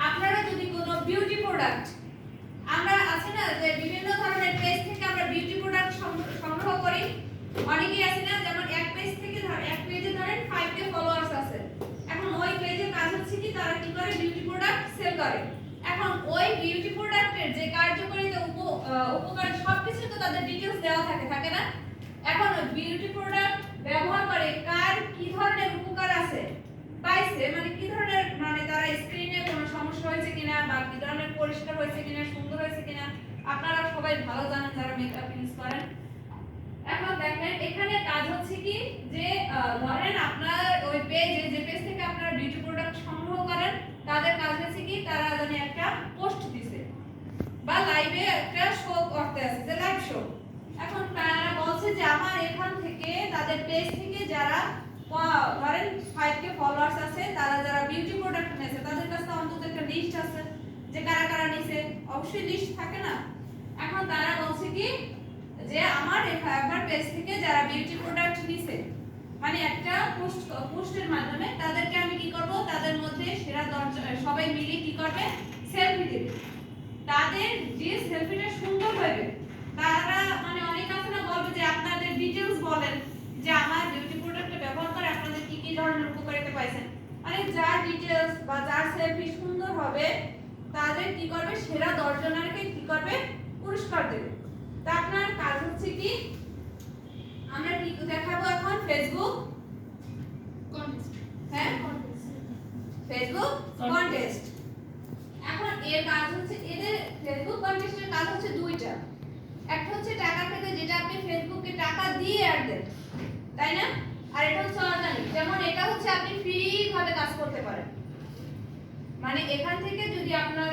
আপনারা যদি কোনো বিউটি প্রোডাক্ট, আমরা আছে না যে বিভিন্ন ধরনের পেজ থেকে আমরা বিউটি প্রোডাক্ট সংগ্রহ করি, অনেকেই আছে না যেমন এক পেজ থেকে এক পেজে ধরেন 5k ফলোয়ার্স আছে, এখন ওই পেজের কাজ হচ্ছে কি তারা কি করে বিউটি প্রোডাক্ট সেল করে। এখন ওই বিউটি প্রোডাক্টের যে কার্যকারিতা উপকার সবকিছু তো তাদের ডিটেইলস দেওয়া থাকে না। এখন ওই বিউটি প্রোডাক্ট ব্যবহার করে কার কি ধরনের উপকার আছে পাইছে, মানে কি ধরনের, মানে তারা স্ক্রিনে কোনো সমস্যা হয়েছে কিনা বা কি ধরনের পরিষ্কার হয়েছে কিনা, সুন্দর হয়েছে কিনা, আপনারা সবাই ভালো জানেন যারা মেকআপ ইউজ করেন। এখন দেখেন এখানে কাজ হচ্ছে কি যে ধরেন আপনার ওই পেজে, যে পেজ থেকে আপনারা বিউটি প্রোডাক্ট সংগ্রহ করেন, তাদের কাজ হচ্ছে কি তারা জানে একটা পোস্ট দিছে বা লাইভে একটা শো করতে আছে, যে লাইভ শো। এখন তারা বলছে যে আমার এখান থেকে তাদের পেজ থেকে যারা ধরেন 5k ফলোয়ার্স আছে, তারা যারা বিউটি প্রোডাক্ট নিয়েছে তাদের কাছে অন্তত একটা লিস্ট আছে যে কারা কারা নিছে, অবশ্যই লিস্ট থাকে না। এখন তারা বলছে কি যে আমার পেজ থেকে যারা বিউটি প্রোডাক্ট নিছে, মানে একটা পোস্টের মাধ্যমে তাদেরকে আমি কি করব, তাদের মধ্যে সেরা 10 সবাই মিলে কি করবে, সেলফি দেবে। তাদের যে সেলফিটা সুন্দর হবে, তারা মানে অনেক আছে না বলবে যে আপনাদের ডিটেইলস বলেন যে আমার বিউটি প্রোডাক্টটা ব্যবহার করে আপনাদের কি কি ধরনের উপকারিতা পাইছেন, মানে যার ডিটেইলস বা যার সেলফি সুন্দর হবে তাদের কি করবে, সেরা 10 জনকে কি করবে, পুরস্কার দেবে। তা আপনার কাজ হচ্ছে কি, আমরা কি দেখাবো এখন ফেসবুক কন্টেস্ট, হ্যাঁ ফেসবুক কন্টেস্ট। এখন এর কাজ হচ্ছে, এদের ফেসবুক কন্টেস্টের কাজ হচ্ছে দুইটা। একটা হচ্ছে টাকা থেকে, যেটা আপনি ফেসবুকে টাকা দিয়ে অ্যাড দেন, তাই না? আর এটা হচ্ছে অর্গানিক, যেমন এটা হচ্ছে আপনি ফ্রি ভাবে কাজ করতে পারেন। মানে এখান থেকে যদি আপনার